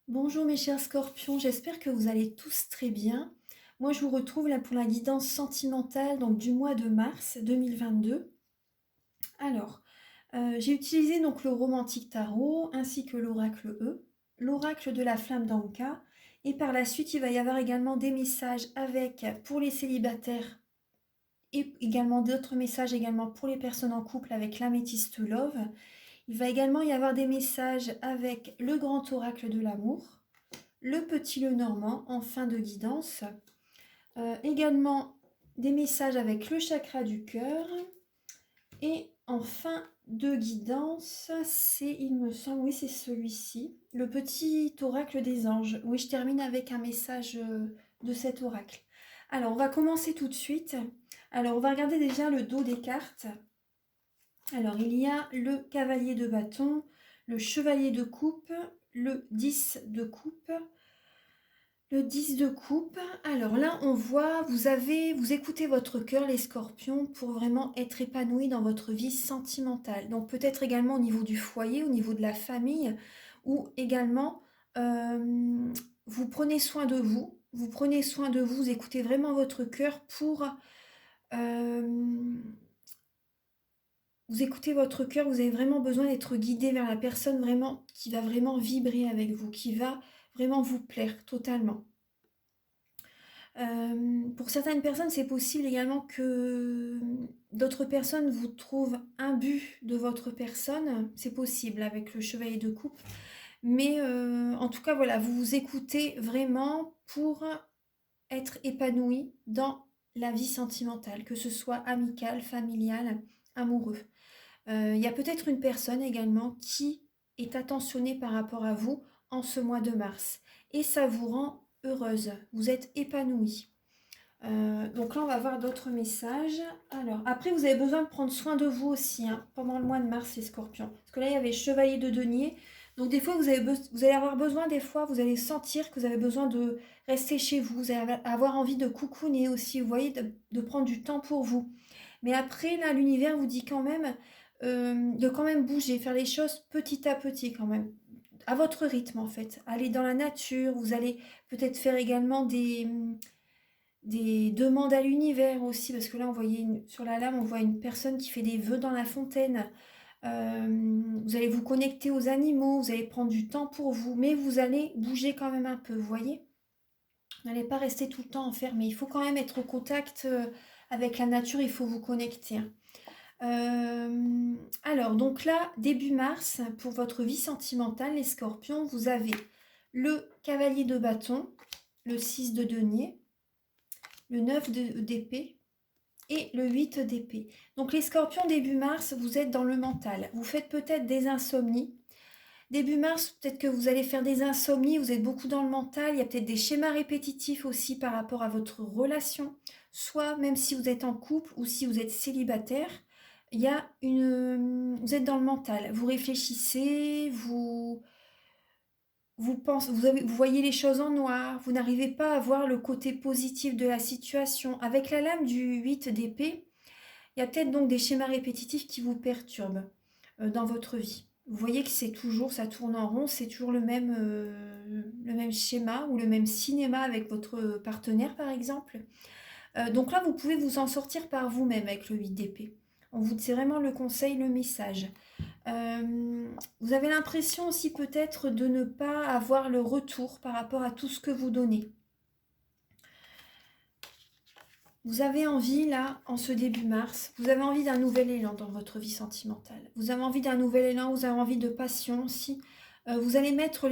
Bonjour mes chers scorpions, j'espère que vous allez tous très bien. Moi je vous retrouve là pour la guidance sentimentale donc du mois de mars 2022. Alors, j'ai utilisé donc le romantique tarot ainsi que l'oracle E, l'oracle de la flamme d'Anka et par la suite il va y avoir également des messages avec pour les célibataires et également d'autres messages également pour les personnes en couple avec l'améthyste love. Il va également y avoir des messages avec le grand oracle de l'amour, le petit le normand en fin de guidance. Également des messages avec le chakra du cœur. Et en fin de guidance, c'est, il me semble, oui c'est celui-ci, le petit oracle des anges. Oui, je termine avec un message de cet oracle. Alors, on va commencer tout de suite. Alors, on va regarder déjà le dos des cartes. Alors, il y a le cavalier de bâton, le chevalier de coupe, le 10 de coupe, le 10 de coupe. Alors là, on voit, vous écoutez votre cœur, les scorpions, pour vraiment être épanoui dans votre vie sentimentale. Donc peut-être également au niveau du foyer, au niveau de la famille, ou également, vous prenez soin de vous. Vous prenez soin de vous, vous écoutez vraiment votre cœur pour... vous écoutez votre cœur, vous avez vraiment besoin d'être guidé vers la personne vraiment qui va vraiment vibrer avec vous, qui va vraiment vous plaire totalement. Pour certaines personnes, c'est possible également que d'autres personnes vous trouvent imbu de votre personne. C'est possible avec le chevalier de coupe. Mais en tout cas, voilà, vous vous écoutez vraiment pour être épanoui dans la vie sentimentale, que ce soit amicale, familiale, amoureux. Il y a peut-être une personne également qui est attentionnée par rapport à vous en ce mois de mars. Et ça vous rend heureuse, vous êtes épanouie. Donc là, on va voir d'autres messages. Alors, après, vous avez besoin de prendre soin de vous aussi hein, pendant le mois de mars, les scorpions. Parce que là, il y avait chevalier de denier. Donc des fois, vous allez avoir besoin, des fois, vous allez sentir que vous avez besoin de rester chez vous. Vous allez avoir envie de coucouner aussi, vous voyez, de prendre du temps pour vous. Mais après, là, l'univers vous dit quand même de quand même bouger, faire les choses petit à petit quand même. À votre rythme, en fait. Aller dans la nature, vous allez peut-être faire également des demandes à l'univers aussi, parce que là, sur la lame, on voit une personne qui fait des vœux dans la fontaine. Vous allez vous connecter aux animaux, vous allez prendre du temps pour vous, mais vous allez bouger quand même un peu, vous voyez? Vous n'allez pas rester tout le temps enfermé. Il faut quand même être au contact avec la nature, il faut vous connecter. Alors, donc là, début mars, pour votre vie sentimentale, les scorpions, vous avez le cavalier de bâton, le 6 de denier, le 9 d'épée et le 8 d'épée. Donc les scorpions, début mars, vous êtes dans le mental. Vous faites peut-être des insomnies. Début mars, peut-être que vous allez faire des insomnies, vous êtes beaucoup dans le mental. Il y a peut-être des schémas répétitifs aussi par rapport à votre relation. Soit même si vous êtes en couple ou si vous êtes célibataire, vous êtes dans le mental. Vous réfléchissez, vous voyez les choses en noir, vous n'arrivez pas à voir le côté positif de la situation. Avec la lame du 8 d'épée, il y a peut-être donc des schémas répétitifs qui vous perturbent dans votre vie. Vous voyez que c'est toujours, ça tourne en rond, c'est toujours le même schéma ou le même cinéma avec votre partenaire par exemple. Donc là, vous pouvez vous en sortir par vous-même avec le 8 d'épée. C'est vraiment le conseil, le message. Vous avez l'impression aussi peut-être de ne pas avoir le retour par rapport à tout ce que vous donnez. Vous avez envie, là, en ce début mars, vous avez envie d'un nouvel élan dans votre vie sentimentale. Vous avez envie d'un nouvel élan, vous avez envie de passion aussi. Vous allez mettre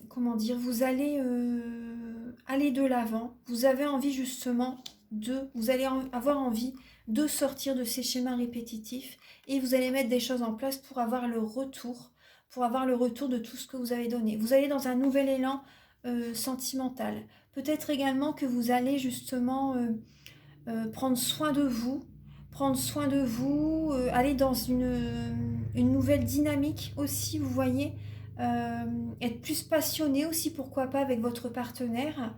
comment dire, vous allez aller de l'avant. Vous avez envie justement vous allez avoir envie de sortir de ces schémas répétitifs et vous allez mettre des choses en place pour avoir le retour de tout ce que vous avez donné. Vous allez dans un nouvel élan sentimental. Peut-être également que vous allez justement prendre soin de vous, aller dans une nouvelle dynamique aussi, vous voyez, être plus passionné aussi, pourquoi pas, avec votre partenaire.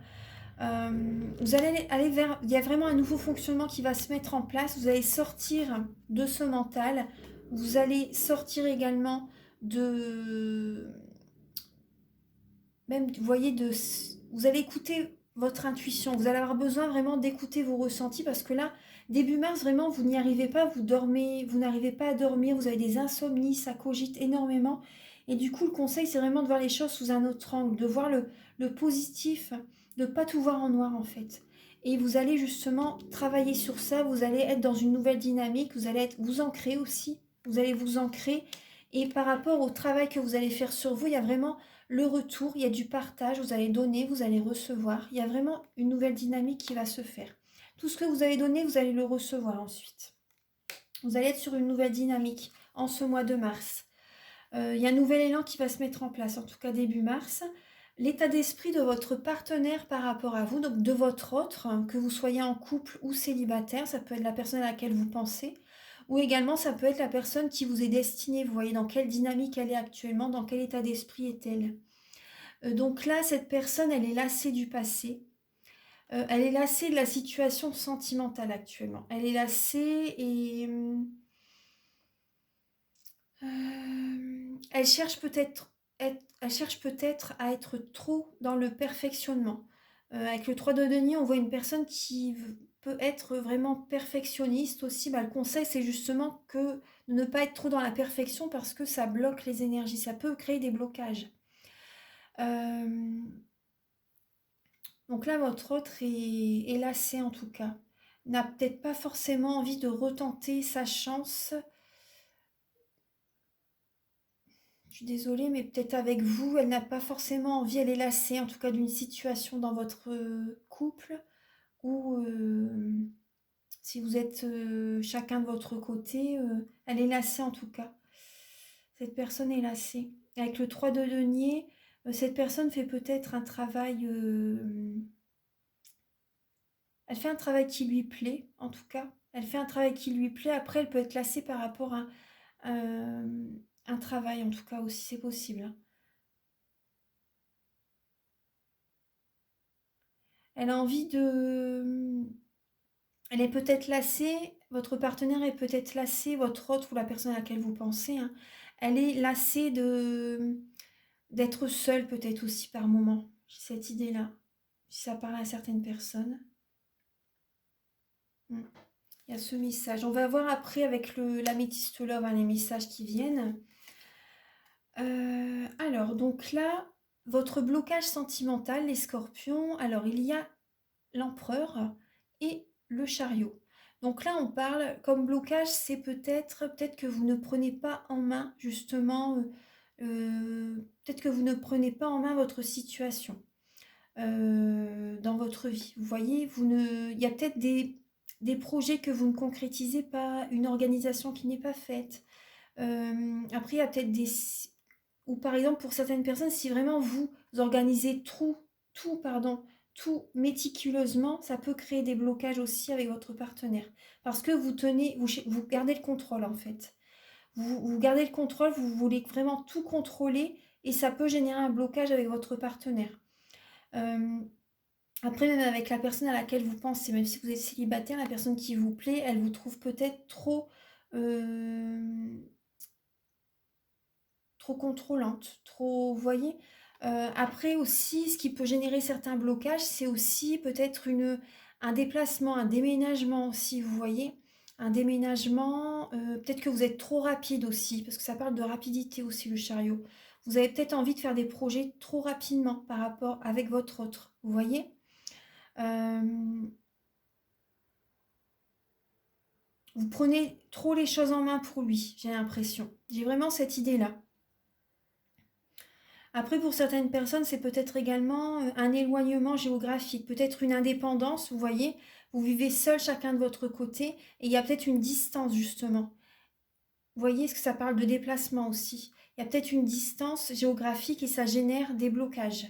Vous allez aller vers, il y a vraiment un nouveau fonctionnement qui va se mettre en place, vous allez sortir de ce mental, vous allez sortir également même, vous voyez, vous allez écouter votre intuition. Vous allez avoir besoin vraiment d'écouter vos ressentis parce que là, début mars, vraiment, vous n'y arrivez pas, vous dormez, vous n'arrivez pas à dormir, vous avez des insomnies, ça cogite énormément. Et du coup, le conseil, c'est vraiment de voir les choses sous un autre angle, de voir le positif, de ne pas tout voir en noir en fait. Et vous allez justement travailler sur ça, vous allez être dans une nouvelle dynamique, vous allez vous ancrer aussi, vous allez vous ancrer. Et par rapport au travail que vous allez faire sur vous, il y a vraiment le retour, il y a du partage, vous allez donner, vous allez recevoir. Il y a vraiment une nouvelle dynamique qui va se faire. Tout ce que vous avez donné, vous allez le recevoir ensuite. Vous allez être sur une nouvelle dynamique en ce mois de mars. Il y a un nouvel élan qui va se mettre en place, en tout cas début mars. L'état d'esprit de votre partenaire par rapport à vous, donc de votre autre, que vous soyez en couple ou célibataire, ça peut être la personne à laquelle vous pensez, ou également ça peut être la personne qui vous est destinée. Vous voyez dans quelle dynamique elle est actuellement, dans quel état d'esprit est-elle. Donc là, cette personne, elle est lassée du passé. Elle est lassée de la situation sentimentale actuellement. Elle est lassée et elle cherche peut-être à être trop dans le perfectionnement. Avec le 3 de denier, on voit une personne qui peut être vraiment perfectionniste aussi. Bah, le conseil, c'est justement que de ne pas être trop dans la perfection parce que ça bloque les énergies, ça peut créer des blocages. Donc là, votre autre est lassé en tout cas. N'a peut-être pas forcément envie de retenter sa chance. Je suis désolée, mais peut-être avec vous, elle n'a pas forcément envie, elle est lassée en tout cas d'une situation dans votre couple ou si vous êtes chacun de votre côté, elle est lassée en tout cas. Cette personne est lassée. Avec le 3 de denier, cette personne fait peut-être un travail... elle fait un travail qui lui plaît, en tout cas. Elle fait un travail qui lui plaît. Après, elle peut être lassée par rapport à un travail, en tout cas, aussi, c'est possible, hein. Elle a envie de... Elle est peut-être lassée, votre partenaire est peut-être lassé, votre autre ou la personne à laquelle vous pensez, hein. Elle est lassée d'être seule peut-être aussi par moment. J'ai cette idée-là, si ça parle à certaines personnes. Mm. Il y a ce message. On va voir après avec l'améthyste love, hein, les messages qui viennent. Alors, donc là, votre blocage sentimental, les scorpions. Alors, il y a l'empereur et le chariot. Donc là, on parle, comme blocage, c'est peut-être que vous ne prenez pas en main, justement, peut-être que vous ne prenez pas en main votre situation dans votre vie. Vous voyez, il y a peut-être des projets que vous ne concrétisez pas, une organisation qui n'est pas faite. Après, il y a peut-être ou par exemple, pour certaines personnes, si vraiment vous organisez tout méticuleusement, ça peut créer des blocages aussi avec votre partenaire. Parce que vous gardez le contrôle en fait. Vous gardez le contrôle, vous voulez vraiment tout contrôler et ça peut générer un blocage avec votre partenaire. Euh, Après, même avec la personne à laquelle vous pensez, même si vous êtes célibataire, la personne qui vous plaît, elle vous trouve peut-être euh, trop contrôlante, trop, vous voyez. Après aussi, ce qui peut générer certains blocages, c'est aussi peut-être un déplacement, un déménagement aussi, vous voyez. Un déménagement, peut-être que vous êtes trop rapide aussi, parce que ça parle de rapidité aussi, le chariot. Vous avez peut-être envie de faire des projets trop rapidement par rapport avec votre autre, vous voyez. Vous prenez trop les choses en main pour lui, j'ai l'impression. J'ai vraiment cette idée-là. Après, pour certaines personnes, c'est peut-être également un éloignement géographique, peut-être une indépendance, vous voyez, vous vivez seul chacun de votre côté, et il y a peut-être une distance justement. Vous voyez, ce que ça parle de déplacement aussi. Il y a peut-être une distance géographique et ça génère des blocages.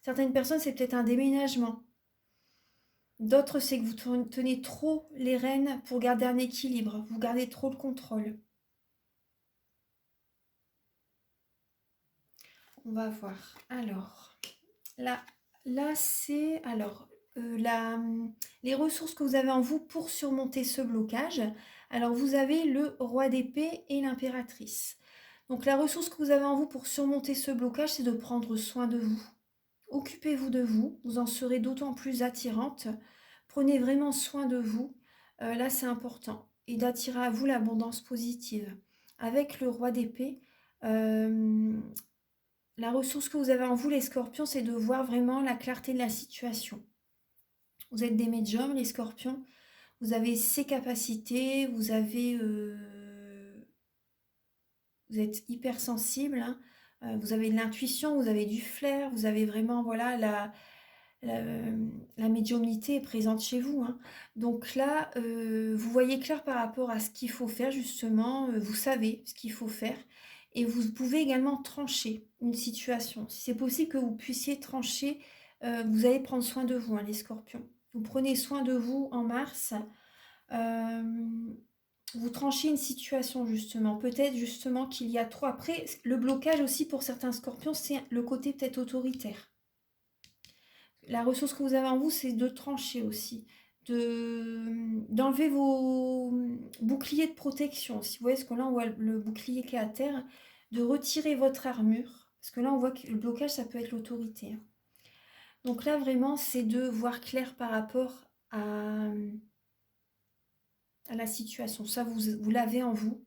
Certaines personnes, c'est peut-être un déménagement. D'autres, c'est que vous tenez trop les rênes pour garder un équilibre, vous gardez trop le contrôle. On va voir. Alors, là c'est les ressources que vous avez en vous pour surmonter ce blocage. Alors, vous avez le roi d'épée et l'impératrice. Donc la ressource que vous avez en vous pour surmonter ce blocage, c'est de prendre soin de vous. Occupez-vous de vous, vous en serez d'autant plus attirante. Prenez vraiment soin de vous, là c'est important. Et d'attirer à vous l'abondance positive. Avec le roi d'épée, la ressource que vous avez en vous, les scorpions, c'est de voir vraiment la clarté de la situation. Vous êtes des médiums, les scorpions. Vous avez ces capacités, vous êtes hypersensible, hein. Vous avez de l'intuition, vous avez du flair, vous avez vraiment, voilà, la, la médiumnité est présente chez vous, hein. Donc là, vous voyez clair par rapport à ce qu'il faut faire, justement, vous savez ce qu'il faut faire. Et vous pouvez également trancher une situation. Si c'est possible que vous puissiez trancher, vous allez prendre soin de vous, hein, les scorpions. Vous prenez soin de vous en mars. Euh, vous tranchez une situation, justement. Peut-être, justement, qu'il y a trop. Après, le blocage aussi, pour certains scorpions, c'est le côté peut-être autoritaire. La ressource que vous avez en vous, c'est de trancher aussi, d'enlever vos boucliers de protection. Si vous voyez, ce que là, on voit le bouclier qui est à terre, de retirer votre armure, parce que là, on voit que le blocage, ça peut être l'autorité, hein. Donc là, vraiment, c'est de voir clair par rapport à la situation. Ça, vous l'avez en vous.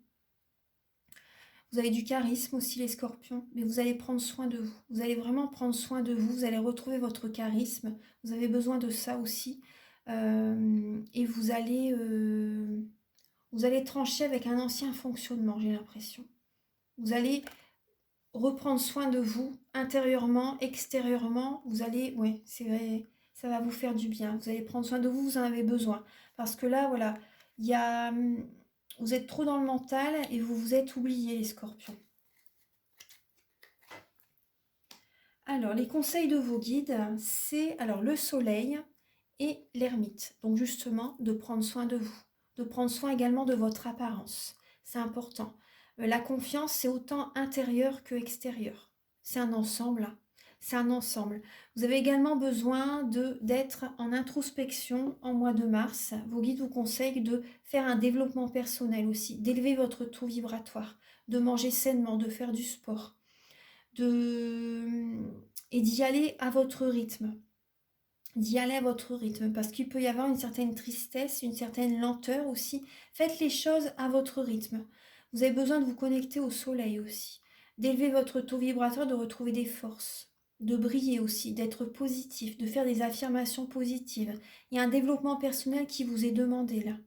Vous avez du charisme aussi, les scorpions, mais vous allez prendre soin de vous. Vous allez vraiment prendre soin de vous, vous allez retrouver votre charisme. Vous avez besoin de ça aussi. Et vous allez trancher avec un ancien fonctionnement, j'ai l'impression. Vous allez reprendre soin de vous, intérieurement, extérieurement. Vous allez, ouais, c'est vrai, ça va vous faire du bien. Vous allez prendre soin de vous, vous en avez besoin. Parce que là, voilà, il y a... Vous êtes trop dans le mental et vous vous êtes oubliés, les scorpions. Alors, les conseils de vos guides, c'est alors le soleil et l'ermite. Donc justement, de prendre soin de vous, de prendre soin également de votre apparence. C'est important. La confiance, c'est autant intérieur que extérieur. C'est un ensemble, hein. C'est un ensemble. Vous avez également besoin d'être en introspection en mois de mars. Vos guides vous conseillent de faire un développement personnel aussi, d'élever votre taux vibratoire, de manger sainement, de faire du sport, et d'y aller à votre rythme. D'y aller à votre rythme, parce qu'il peut y avoir une certaine tristesse, une certaine lenteur aussi. Faites les choses à votre rythme. Vous avez besoin de vous connecter au soleil aussi, d'élever votre taux vibratoire, de retrouver des forces, de briller aussi, d'être positif, de faire des affirmations positives. Il y a un développement personnel qui vous est demandé là.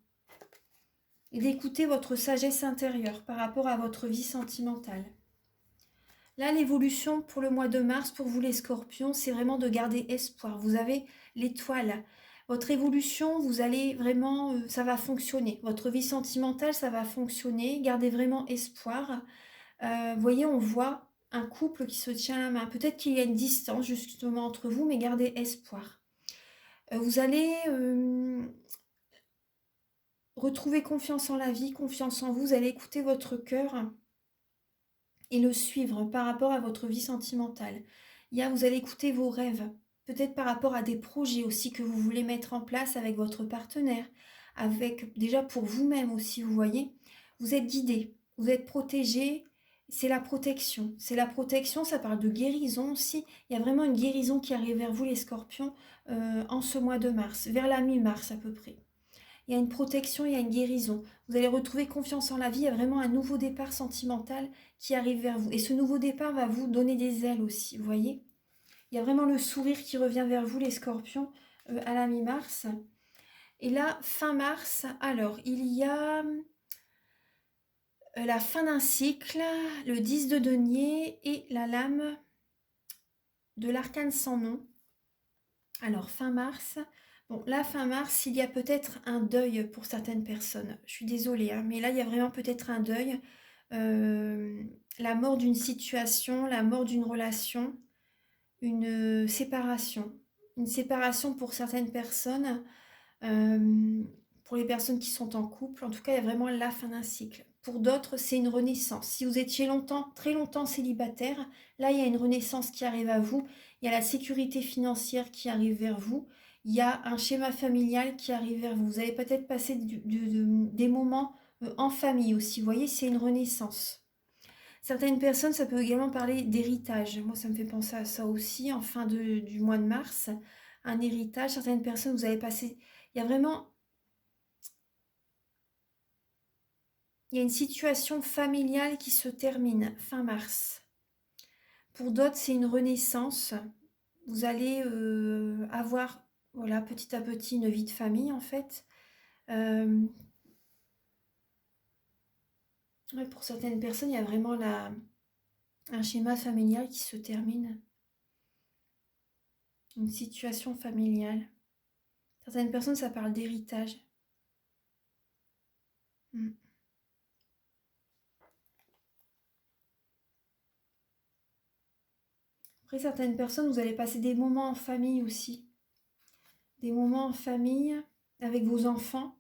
Et d'écouter votre sagesse intérieure par rapport à votre vie sentimentale. Là, l'évolution pour le mois de mars, pour vous les scorpions, c'est vraiment de garder espoir. Vous avez l'étoile. Votre évolution, vous allez vraiment, ça va fonctionner. Votre vie sentimentale, ça va fonctionner. Gardez vraiment espoir. Vous voyez, on voit un couple qui se tient la main. Peut-être qu'il y a une distance justement entre vous, mais gardez espoir. Vous allez retrouver confiance en la vie, confiance en vous. Vous allez écouter votre cœur et le suivre par rapport à votre vie sentimentale. Vous allez écouter vos rêves, peut-être par rapport à des projets aussi que vous voulez mettre en place avec votre partenaire, avec déjà pour vous-même aussi, vous voyez. Vous êtes guidé, vous êtes protégé, c'est la protection. C'est la protection, ça parle de guérison aussi. Il y a vraiment une guérison qui arrive vers vous les scorpions en ce mois de mars, vers la mi-mars à peu près. Il y a une protection, il y a une guérison. Vous allez retrouver confiance en la vie, il y a vraiment un nouveau départ sentimental qui arrive vers vous. Et ce nouveau départ va vous donner des ailes aussi, vous voyez. Il y a vraiment le sourire qui revient vers vous, les scorpions, à la mi-mars. Et là, fin mars, alors, il y a la fin d'un cycle, le 10 de denier et la lame de l'arcane sans nom. Alors, fin mars... Bon, là, fin mars, il y a peut-être un deuil pour certaines personnes. Je suis désolée, hein, mais là, il y a vraiment peut-être un deuil. La mort d'une situation, la mort d'une relation, une séparation. Une séparation pour certaines personnes, pour les personnes qui sont en couple. En tout cas, il y a vraiment la fin d'un cycle. Pour d'autres, c'est une renaissance. Si vous étiez très longtemps célibataire, là, il y a une renaissance qui arrive à vous. Il y a la sécurité financière qui arrive vers vous. Il y a un schéma familial qui arrive vers vous. Vous allez peut-être passer des moments en famille aussi. Vous voyez, c'est une renaissance. Certaines personnes, ça peut également parler d'héritage. Moi, ça me fait penser à ça aussi, en fin du mois de mars. Un héritage. Certaines personnes, vous avez passé... Il y a vraiment... Il y a une situation familiale qui se termine fin mars. Pour d'autres, c'est une renaissance. Vous allez avoir, voilà, petit à petit, une vie de famille, en fait. Ouais, pour certaines personnes, il y a vraiment un schéma familial qui se termine. Une situation familiale. Certaines personnes, ça parle d'héritage. Mm. Après, certaines personnes, vous allez passer des moments en famille aussi. Des moments en famille avec vos enfants.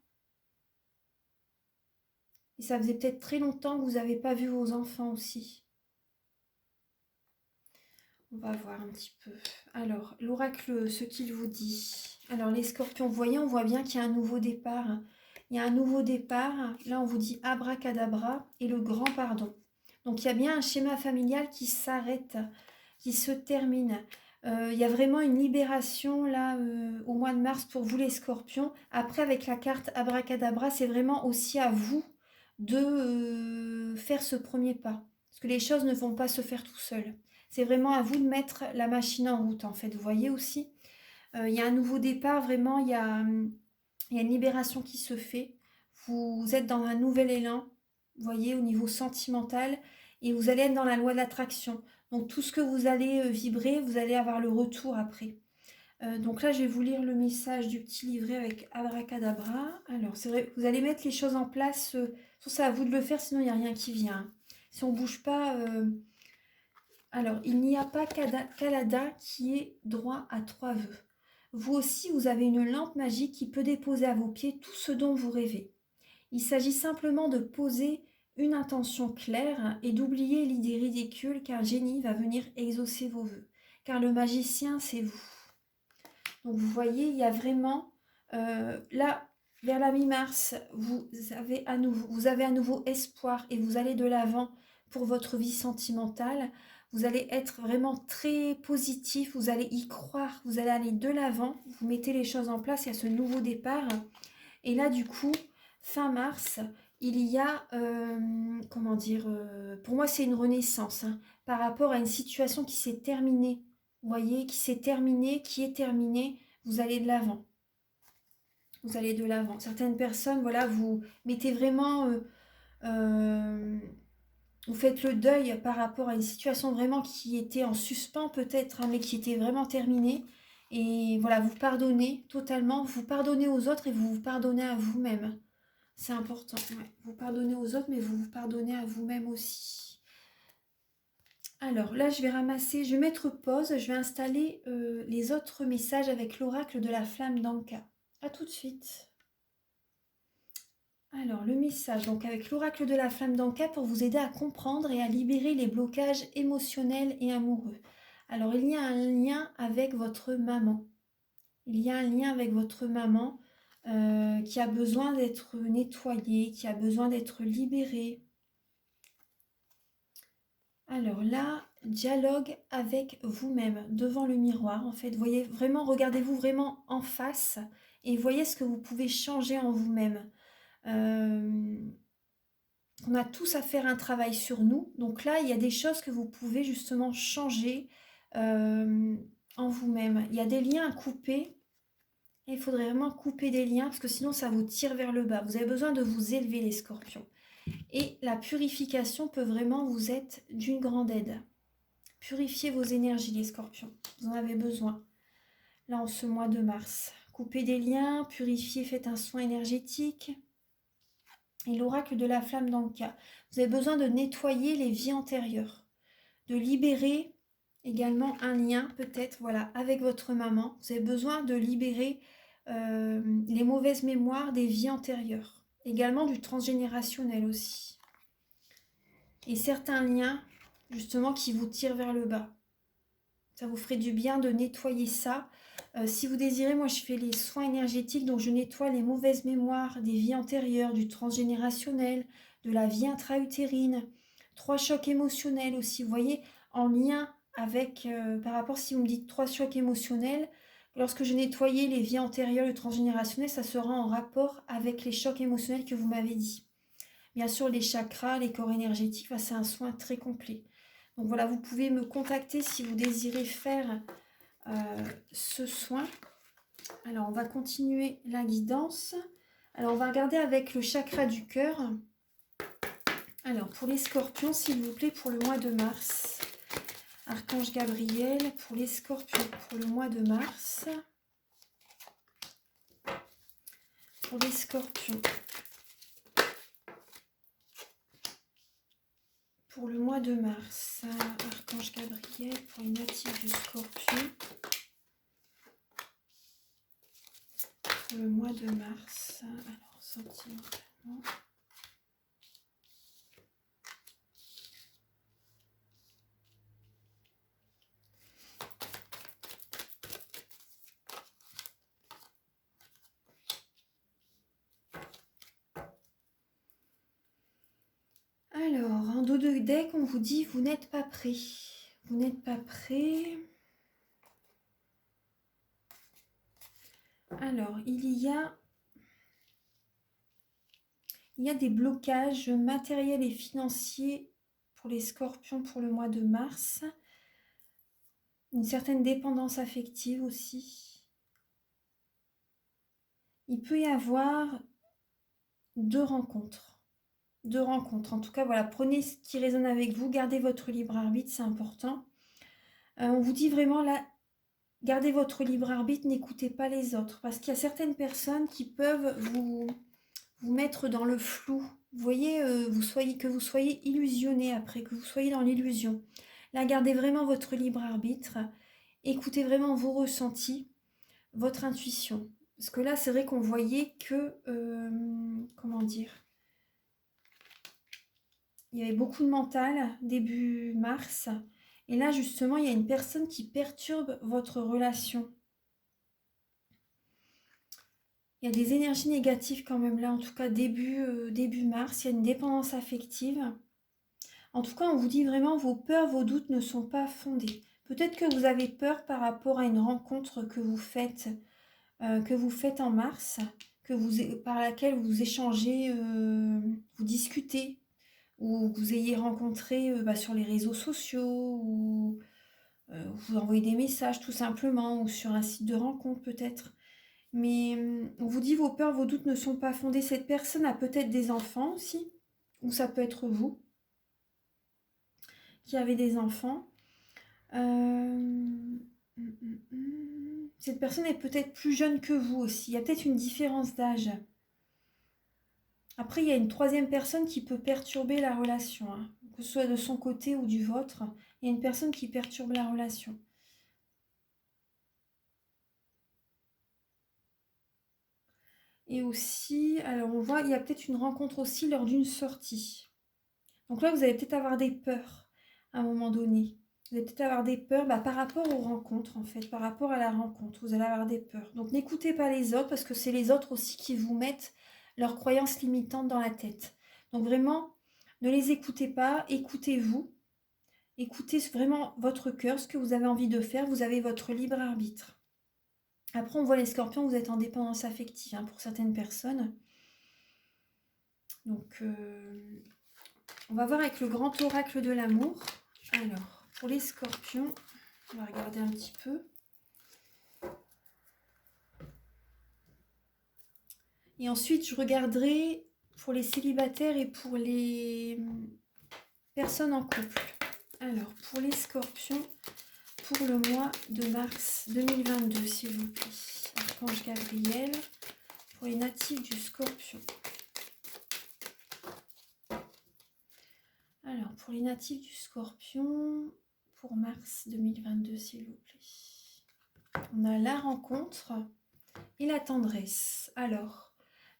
Et ça faisait peut-être très longtemps que vous n'avez pas vu vos enfants aussi. On va voir un petit peu. Alors, l'oracle, ce qu'il vous dit. Alors, les scorpions, vous voyez, on voit bien qu'il y a un nouveau départ. Il y a un nouveau départ. Là, on vous dit abracadabra et le grand pardon. Donc, il y a bien un schéma familial qui s'arrête, qui se termine. Il y a vraiment une libération là au mois de mars pour vous les scorpions. Après, avec la carte abracadabra, c'est vraiment aussi à vous de faire ce premier pas. Parce que les choses ne vont pas se faire tout seul. C'est vraiment à vous de mettre la machine en route, en fait. Vous voyez aussi, il y a un nouveau départ, vraiment, il y a une libération qui se fait. Vous êtes dans un nouvel élan, vous voyez, au niveau sentimental, et vous allez être dans la loi de l'attraction. Donc, tout ce que vous allez vibrer, vous allez avoir le retour après. Donc là, je vais vous lire le message du petit livret avec abracadabra. Alors, c'est vrai, vous allez mettre les choses en place. C'est à vous de le faire, sinon il n'y a rien qui vient. Si on ne bouge pas... Alors, il n'y a pas qu'Alada qui est droit à 3 vœux. Vous aussi, vous avez une lampe magique qui peut déposer à vos pieds tout ce dont vous rêvez. Il s'agit simplement de poser une intention claire et d'oublier l'idée ridicule qu'un génie va venir exaucer vos vœux. Car le magicien, c'est vous. Donc, vous voyez, il y a vraiment... là, vers la mi-mars, vous avez à nouveau espoir et vous allez de l'avant pour votre vie sentimentale. Vous allez être vraiment très positif, vous allez y croire, vous allez aller de l'avant, vous mettez les choses en place, il y a ce nouveau départ. Et là, du coup, fin mars, il y a, comment dire, pour moi, c'est une renaissance hein, par rapport à une situation qui s'est terminée. Vous voyez, qui s'est terminée, qui est terminée, vous allez de l'avant. Vous allez de l'avant. Certaines personnes, voilà, vous mettez vraiment... vous faites le deuil par rapport à une situation vraiment qui était en suspens peut-être, hein, mais qui était vraiment terminée. Et voilà, vous pardonnez totalement, vous pardonnez aux autres et vous vous pardonnez à vous-même. C'est important, ouais. Vous pardonnez aux autres, mais vous vous pardonnez à vous-même aussi. Alors là, je vais ramasser, je vais mettre pause, je vais installer les autres messages avec l'oracle de la flamme d'Anka. A tout de suite. Alors, le message, donc avec l'oracle de la flamme d'Anka pour vous aider à comprendre et à libérer les blocages émotionnels et amoureux. Alors, il y a un lien avec votre maman. Il y a un lien avec votre maman qui a besoin d'être nettoyée, qui a besoin d'être libérée. Alors là, dialogue avec vous-même, devant le miroir. En fait, voyez vraiment, regardez-vous vraiment en face et voyez ce que vous pouvez changer en vous-même. On a tous à faire un travail sur nous. Donc là, il y a des choses que vous pouvez justement changer en vous-même. Il y a des liens à couper. Et il faudrait vraiment couper des liens parce que sinon, ça vous tire vers le bas. Vous avez besoin de vous élever, les scorpions. Et la purification peut vraiment vous être d'une grande aide. Purifiez vos énergies, les scorpions. Vous en avez besoin. Là, en ce mois de mars. Coupez des liens, purifiez, faites un soin énergétique. Et l'oracle de la flamme d'Anka. Vous avez besoin de nettoyer les vies antérieures. De libérer également un lien, peut-être, voilà, avec votre maman. Vous avez besoin de libérer les mauvaises mémoires des vies antérieures. Également du transgénérationnel aussi. Et certains liens, justement, qui vous tirent vers le bas. Ça vous ferait du bien de nettoyer ça. Si vous désirez, moi je fais les soins énergétiques, donc je nettoie les mauvaises mémoires des vies antérieures, du transgénérationnel, de la vie intra-utérine, 3 chocs émotionnels aussi, vous voyez, en lien avec, par rapport, si vous me dites 3 chocs émotionnels, lorsque j'ai nettoyé les vies antérieures, le transgénérationnel, ça sera en rapport avec les chocs émotionnels que vous m'avez dit. Bien sûr, les chakras, les corps énergétiques, enfin, c'est un soin très complet. Donc voilà, vous pouvez me contacter si vous désirez faire ce soin. Alors, on va continuer la guidance. Alors, on va regarder avec le chakra du cœur. Alors, pour les scorpions, s'il vous plaît, pour le mois de mars. Archange Gabriel, pour les scorpions, pour le mois de mars. Pour les scorpions. Pour le mois de mars. Archange Gabriel, pour les natifs du Scorpion. Pour le mois de mars. Alors, sentimentalement. Alors, en dos de deck, on vous dit vous n'êtes pas prêt. Vous n'êtes pas prêt. Alors, il y a des blocages matériels et financiers pour les scorpions pour le mois de mars. Une certaine dépendance affective aussi. Il peut y avoir 2 rencontres. 2 rencontres. En tout cas, voilà, prenez ce qui résonne avec vous, gardez votre libre arbitre, c'est important. On vous dit vraiment là, gardez votre libre arbitre, n'écoutez pas les autres. Parce qu'il y a certaines personnes qui peuvent vous mettre dans le flou. Vous voyez, que vous soyez illusionné après, que vous soyez dans l'illusion. Là, gardez vraiment votre libre arbitre. Écoutez vraiment vos ressentis, votre intuition. Parce que là, c'est vrai qu'on voyait que, comment dire, il y avait beaucoup de mental début mars. Et là, justement, il y a une personne qui perturbe votre relation. Il y a des énergies négatives quand même là, en tout cas début mars. Il y a une dépendance affective. En tout cas, on vous dit vraiment, vos peurs, vos doutes ne sont pas fondés. Peut-être que vous avez peur par rapport à une rencontre que vous faites en mars, par laquelle vous échangez, vous discutez, ou que vous ayez rencontré sur les réseaux sociaux, ou vous envoyez des messages tout simplement, ou sur un site de rencontre peut-être. Mais on vous dit vos peurs, vos doutes ne sont pas fondés. Cette personne a peut-être des enfants aussi, ou ça peut être vous qui avez des enfants. Cette personne est peut-être plus jeune que vous aussi. Il y a peut-être une différence d'âge. Après, il y a une troisième personne qui peut perturber la relation, hein, que ce soit de son côté ou du vôtre. Il y a une personne qui perturbe la relation. Et aussi, alors on voit, il y a peut-être une rencontre aussi lors d'une sortie. Donc là, vous allez peut-être avoir des peurs à un moment donné. Vous allez peut-être avoir des peurs par rapport aux rencontres, en fait, par rapport à la rencontre. Vous allez avoir des peurs. Donc n'écoutez pas les autres, parce que c'est les autres aussi qui vous mettent leurs croyances limitantes dans la tête. Donc vraiment, ne les écoutez pas, écoutez-vous. Écoutez vraiment votre cœur, ce que vous avez envie de faire. Vous avez votre libre arbitre. Après, on voit les scorpions, vous êtes en dépendance affective pour certaines personnes. Donc, on va voir avec le grand oracle de l'amour. Alors, pour les scorpions, on va regarder un petit peu. Et ensuite, je regarderai pour les célibataires et pour les personnes en couple. Alors, pour les scorpions, pour le mois de mars 2022, s'il vous plaît. Archange Gabriel, pour les natifs du Scorpion. Alors, pour les natifs du Scorpion, pour mars 2022, s'il vous plaît. On a la rencontre et la tendresse. Alors,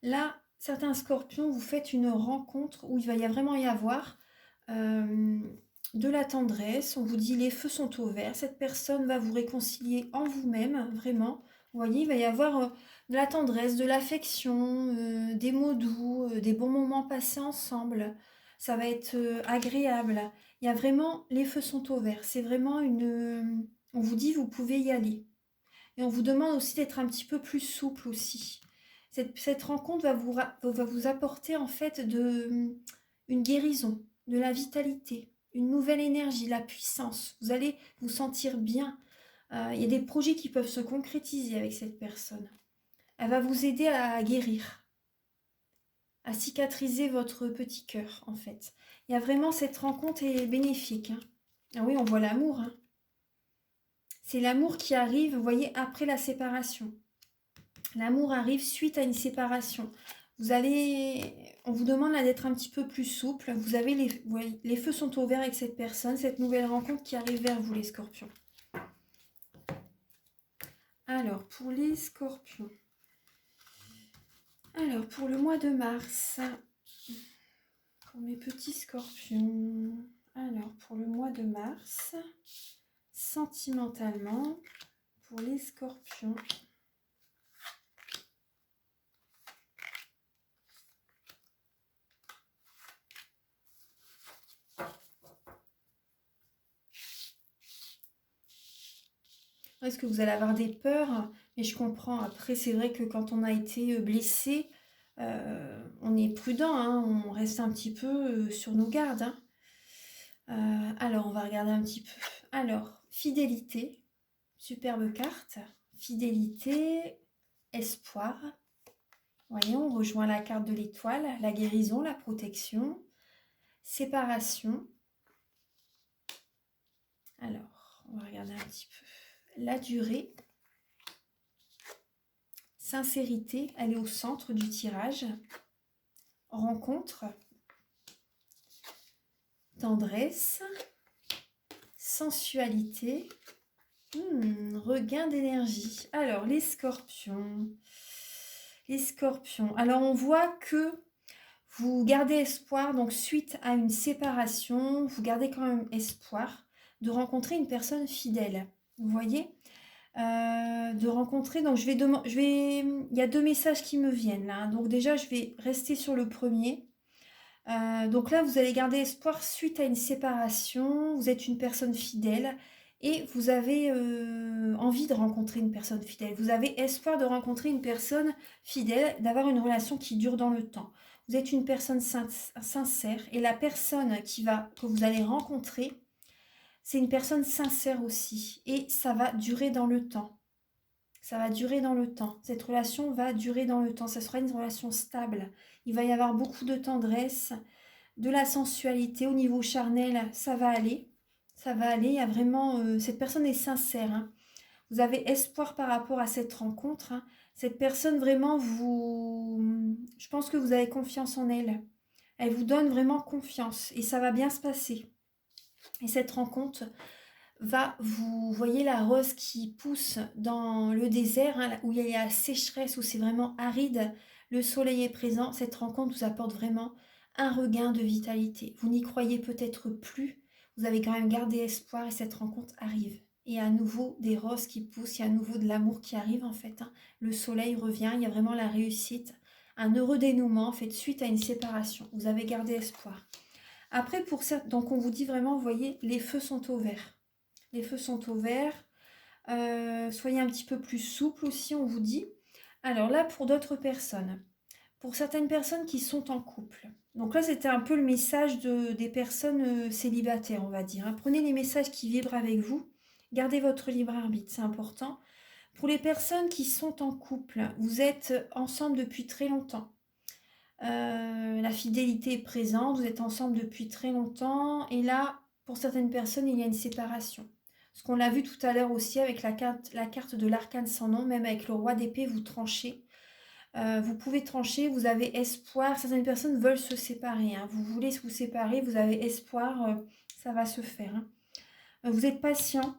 là, certains Scorpions, vous faites une rencontre où il va vraiment y avoir de la tendresse. On vous dit les feux sont au vert. Cette personne va vous réconcilier en vous-même, vraiment. Vous voyez, il va y avoir de la tendresse, de l'affection, des mots doux, des bons moments passés ensemble. ça va être agréable. Il y a vraiment, les feux sont au vert. C'est vraiment on vous dit, vous pouvez y aller. Et on vous demande aussi d'être un petit peu plus souple aussi. Cette rencontre va vous apporter en fait une guérison, de la vitalité, une nouvelle énergie, la puissance. Vous allez vous sentir bien. Il y a des projets qui peuvent se concrétiser avec cette personne. Elle va vous aider à guérir, à cicatriser votre petit cœur en fait. Il y a vraiment cette rencontre est bénéfique. Hein. Ah oui, on voit l'amour. Hein. C'est l'amour qui arrive, vous voyez, après la séparation. L'amour arrive suite à une séparation. On vous demande d'être un petit peu plus souple. Vous avez les feux sont ouverts avec cette personne, cette nouvelle rencontre qui arrive vers vous, les scorpions. Alors, pour les scorpions. Alors, pour le mois de mars, pour mes petits scorpions. Alors, pour le mois de mars, sentimentalement, pour les scorpions. Est-ce que vous allez avoir des peurs? Mais je comprends. Après, c'est vrai que quand on a été blessé, on est prudent, hein, on reste un petit peu sur nos gardes. Hein. Alors, on va regarder un petit peu. Alors, fidélité, superbe carte. Fidélité, espoir. Voyons, on rejoint la carte de l'étoile, la guérison, la protection, séparation. Alors, on va regarder un petit peu. La durée. Sincérité, elle est au centre du tirage. Rencontre. Tendresse. Sensualité. Regain d'énergie. Alors, les scorpions. Les scorpions. Alors, on voit que vous gardez espoir. Donc, suite à une séparation, vous gardez quand même espoir de rencontrer une personne fidèle. Vous voyez de rencontrer, donc il y a 2 messages qui me viennent là, donc déjà je vais rester sur le premier. Donc là vous allez garder espoir suite à une séparation, vous êtes une personne fidèle et vous avez envie de rencontrer une personne fidèle, vous avez espoir de rencontrer une personne fidèle, d'avoir une relation qui dure dans le temps. Vous êtes une personne sincère et la personne que vous allez rencontrer, c'est une personne sincère aussi et ça va durer dans le temps. Ça va durer dans le temps. Cette relation va durer dans le temps. Ça sera une relation stable. Il va y avoir beaucoup de tendresse, de la sensualité au niveau charnel. Ça va aller. Ça va aller. Il y a vraiment... cette personne est sincère. Hein. Vous avez espoir par rapport à cette rencontre. Hein. Cette personne, vraiment, je pense que vous avez confiance en elle. Elle vous donne vraiment confiance. Et ça va bien se passer. Et cette rencontre vous voyez la rose qui pousse dans le désert, hein, où il y a la sécheresse, où c'est vraiment aride, le soleil est présent, cette rencontre vous apporte vraiment un regain de vitalité. Vous n'y croyez peut-être plus, vous avez quand même gardé espoir et cette rencontre arrive. Et à nouveau des roses qui poussent, il y a à nouveau de l'amour qui arrive en fait. Hein. Le soleil revient, il y a vraiment la réussite, un heureux dénouement en fait suite à une séparation. Vous avez gardé espoir. Après, donc on vous dit vraiment, vous voyez, les feux sont au vert. Les feux sont au vert. Soyez un petit peu plus souple aussi, on vous dit. Alors là, pour d'autres personnes. Pour certaines personnes qui sont en couple. Donc là, c'était un peu le message des personnes célibataires, on va dire. Hein. Prenez les messages qui vibrent avec vous. Gardez votre libre arbitre, c'est important. Pour les personnes qui sont en couple, vous êtes ensemble depuis très longtemps. La fidélité est présente, vous êtes ensemble depuis très longtemps. Et là, pour certaines personnes, il y a une séparation. Ce qu'on l'a vu tout à l'heure aussi avec la carte de l'arcane sans nom, même avec le roi d'épée, vous tranchez. Vous pouvez trancher, vous avez espoir. Certaines personnes veulent se séparer. Hein. Vous voulez vous séparer, vous avez espoir, ça va se faire. Hein. Vous êtes patient.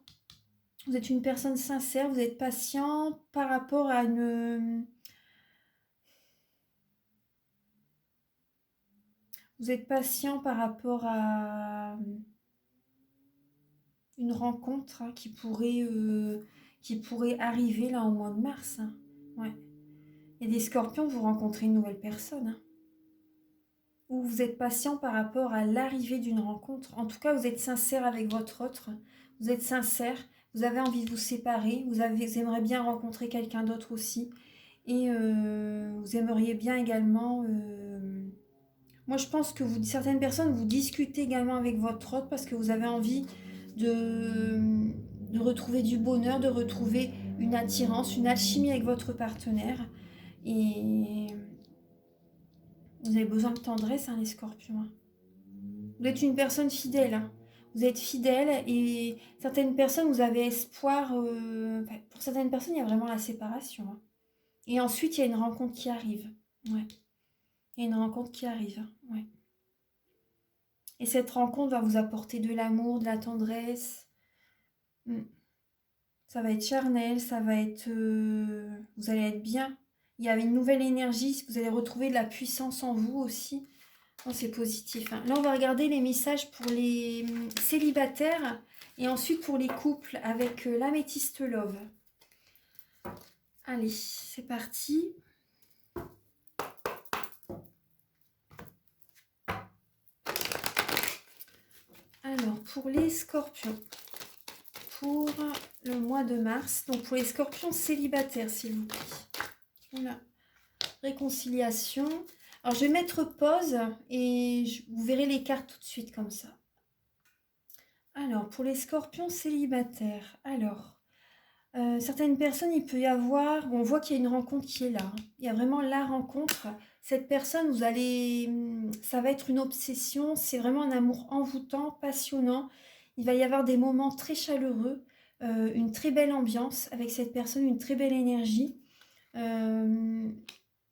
Vous êtes une personne sincère, vous êtes patient par rapport à une... Vous êtes patient par rapport à une rencontre hein, qui pourrait arriver là au mois de mars. Hein. Ouais. Il y a des scorpions, vous rencontrez une nouvelle personne. Hein. ou vous êtes patient par rapport à l'arrivée d'une rencontre. En tout cas, vous êtes sincère avec votre autre, vous êtes sincère, vous avez envie de vous séparer, vous aimeriez bien rencontrer quelqu'un d'autre aussi, et vous aimeriez bien également... moi, je pense que certaines personnes, vous discutez également avec votre autre parce que vous avez envie de, de retrouver du bonheur, de retrouver une attirance, une alchimie avec votre partenaire. Et vous avez besoin de tendresse, hein, les scorpions. Hein. Vous êtes une personne fidèle. Hein. Vous êtes fidèle et certaines personnes, vous avez espoir. Enfin, pour certaines personnes, il y a vraiment la séparation. Hein. Et ensuite, il y a une rencontre qui arrive. Ouais. Il y a une rencontre qui arrive. Ouais. Et cette rencontre va vous apporter de l'amour, de la tendresse. Ça va être charnel, ça va être... vous allez être bien. Il y a une nouvelle énergie, vous allez retrouver de la puissance en vous aussi. Oh, c'est positif. Hein. Là, on va regarder les messages pour les célibataires et ensuite pour les couples avec l'améthyste love. Allez, c'est parti. Alors, pour les scorpions, pour le mois de mars, donc pour les scorpions célibataires, s'il vous plaît. Voilà. Réconciliation. Alors, je vais mettre pause et vous verrez les cartes tout de suite comme ça. Alors, pour les scorpions célibataires, alors, certaines personnes, il peut y avoir, on voit qu'il y a une rencontre qui est là. Hein. Il y a vraiment la rencontre. Cette personne, ça va être une obsession. C'est vraiment un amour envoûtant, passionnant. Il va y avoir des moments très chaleureux, une très belle ambiance avec cette personne, une très belle énergie.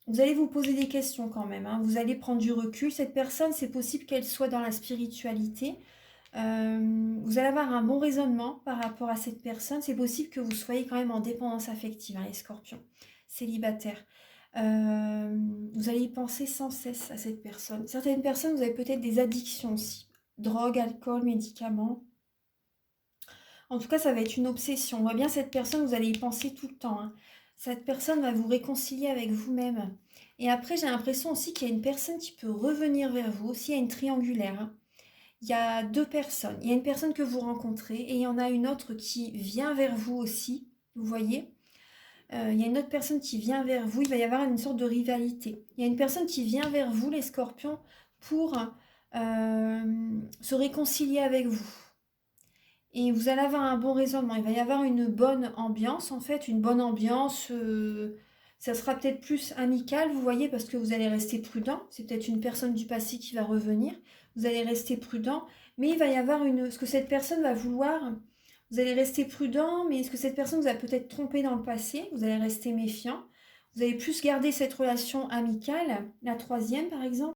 Vous allez vous poser des questions quand même. Hein. Vous allez prendre du recul. Cette personne, c'est possible qu'elle soit dans la spiritualité. Vous allez avoir un bon raisonnement par rapport à cette personne. C'est possible que vous soyez quand même en dépendance affective, hein, les scorpions célibataires. Vous allez y penser sans cesse à cette personne. Certaines personnes, vous avez peut-être des addictions aussi. Drogue, alcool, médicaments. En tout cas, ça va être une obsession. On voit bien cette personne, vous allez y penser tout le temps. Hein. Cette personne va vous réconcilier avec vous-même. Et après, j'ai l'impression aussi qu'il y a une personne qui peut revenir vers vous. Aussi, il y a une triangulaire. Hein. Il y a deux personnes. Il y a une personne que vous rencontrez et il y en a une autre qui vient vers vous aussi. Vous voyez il y a une autre personne qui vient vers vous. Il va y avoir une sorte de rivalité. Il y a une personne qui vient vers vous, les scorpions, pour se réconcilier avec vous. Et vous allez avoir un bon raisonnement. Il va y avoir une bonne ambiance, en fait. Une bonne ambiance. Ça sera peut-être plus amical, vous voyez, parce que vous allez rester prudent. C'est peut-être une personne du passé qui va revenir. Vous allez rester prudent. Mais il va y avoir ce que cette personne va vouloir. Vous allez rester prudent, mais est-ce que cette personne vous a peut-être trompé dans le passé? Vous allez rester méfiant. Vous allez plus garder cette relation amicale. La troisième, par exemple.